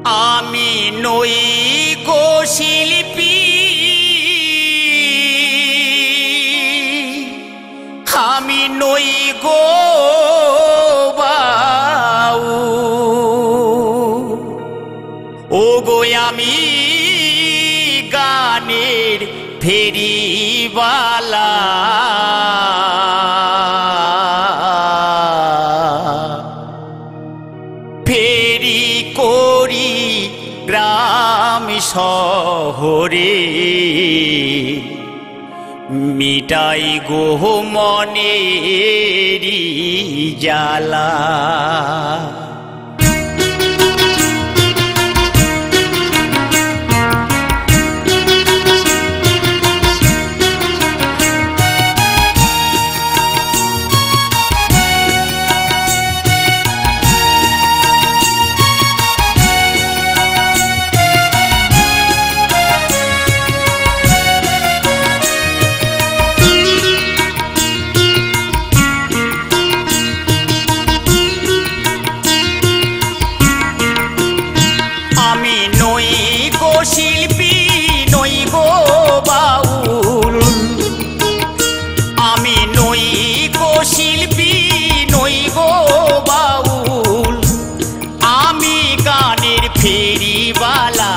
আমি নই গো শিল্পী, আমি নই গো বাউল। ও গো আমি গানের ফেরিওয়ালা, ফেরি করি গ্রাম শহরে, মিটাই গো মনেরি জ্বালা। শিল্পী নই গো বাউল, আমি নই গো শিল্পী নই গো বাউল, আমি গানের ফেরিওয়ালা,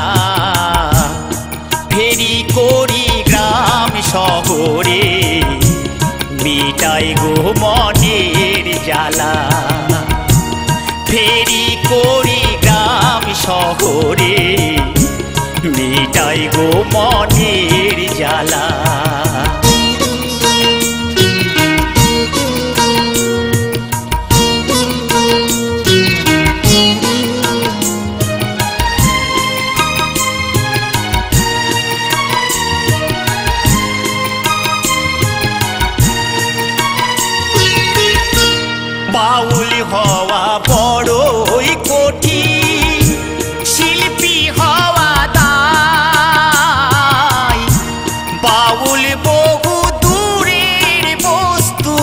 ফেরি করি গ্রাম শহরে, মিটাই গো মনের জ্বালা। ফেরি করি গ্রাম শহরে, মিটাই গো মনের জ্বালা। বাউল হওয়া বড়ই কঠিন, শিল্পী হওয়া দায়। বাউল বহু দূরের বস্তু,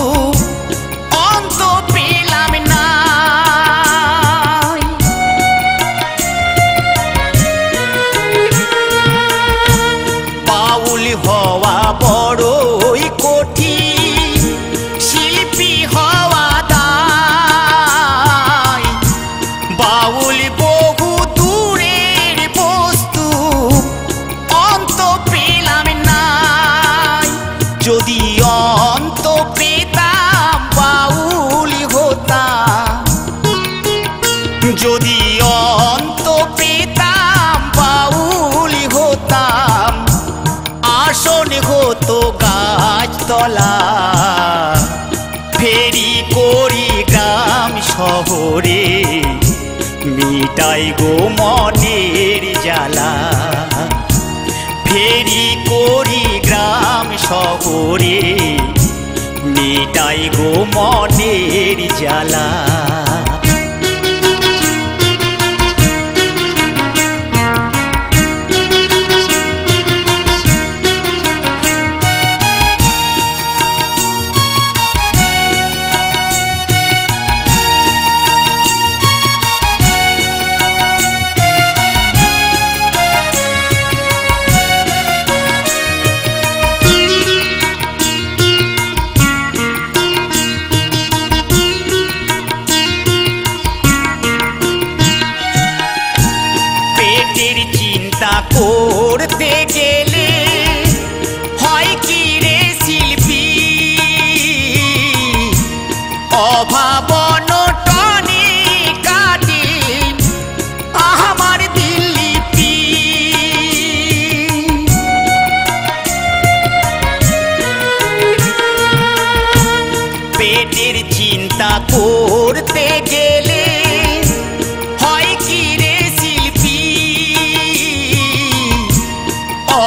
অন্ত পেলাম না। বাউল হওয়া বড়ই কঠিন, শিল্পী হওয়া দায়। বাউল বহু দূরের বস্তু, অন্ত পেলাম না। যদি অন্ত পেতাম বাউল হতাম, যদি অন্ত পেতাম বাউল হতাম। আসন হতো গাছতলা, ফেরি করি গ্রাম শহরে, মিটাই গো মনের জ্বালা। ফেরি করি গ্রাম শহরে, মিটাই গো মনের জ্বালা। চিন্তা করতে গেলে হয় কি রে শিল্পী, অভাব অনটনে কাটে আমার দিল্লিপি। পেটের চিন্তা করতে গেলে হয় কি রে শিল্পী,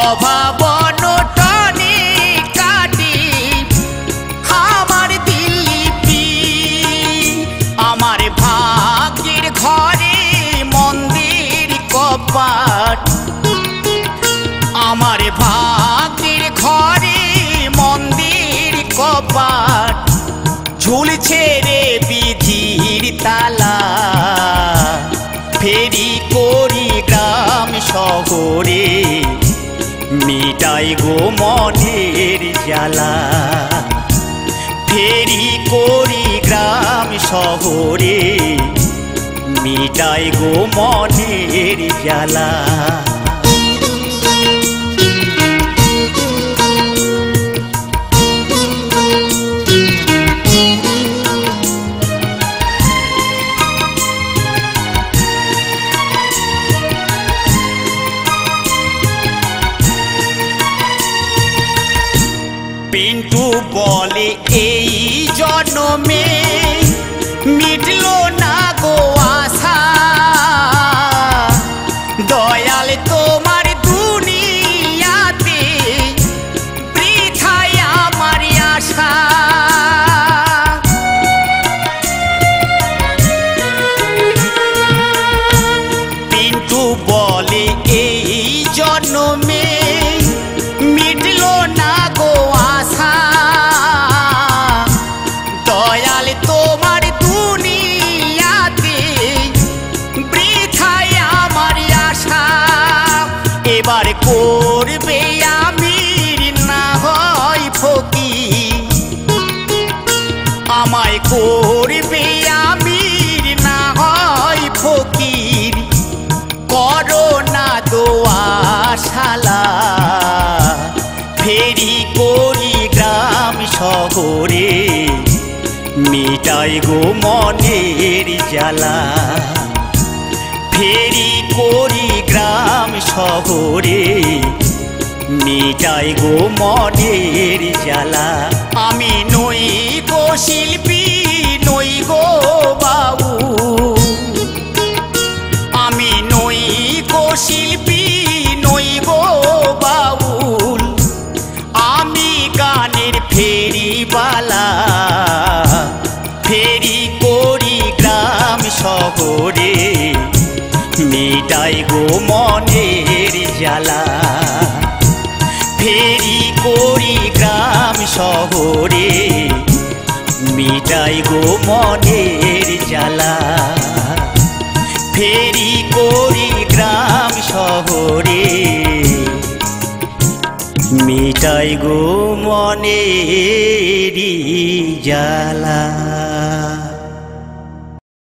অভাব অনটনে কাটে আমার দিল্লিপি। আমার ভাগ্যের ঘরে মন্দির কপাট, আমার ভাগ্যের ঘরে মন্দির কপাট। ঝুলছে রে বিধির তালা, ফেরি করি মিটাই গো মনের জ্বালা ফেরি করি গ্রাম শহরে মিটাই গো মনের জ্বালা পিন্টু বলে এই জন্মে মিটলো না গো আশা দয়াল তোমার দুনিয়াতে বৃথায় আমার আশা পিন্টু বলে এই জন্মে মিটলো না গো আশা দয়াল তোমার দুনিয়াতে বৃথায় আমার আশা এবার করবে আমির না হয় ফকির আমায় করবে আমির না হয় ফকির করো না দোয়া শালা ফেরি করি গ্রাম শহরে মিটাই গো মনের জ্বালা ফেরি করি গ্রাম শহরে মিটাই গো মনের জ্বালা আমি নই গো শিল্পী নই গো বাবু আমি নই গো শিল্পী নই গো বাউল আমি গানের ফেরিওয়ালা ফেরি করি গ্রাম শহরে মিটাই গো মনের জ্বালা ফেরি করি গ্রাম শহরে মিটাই গো মনের জ্বালা ফেরি করি গ্রাম শহরে মিটাই গো মনেরি জ্বালা।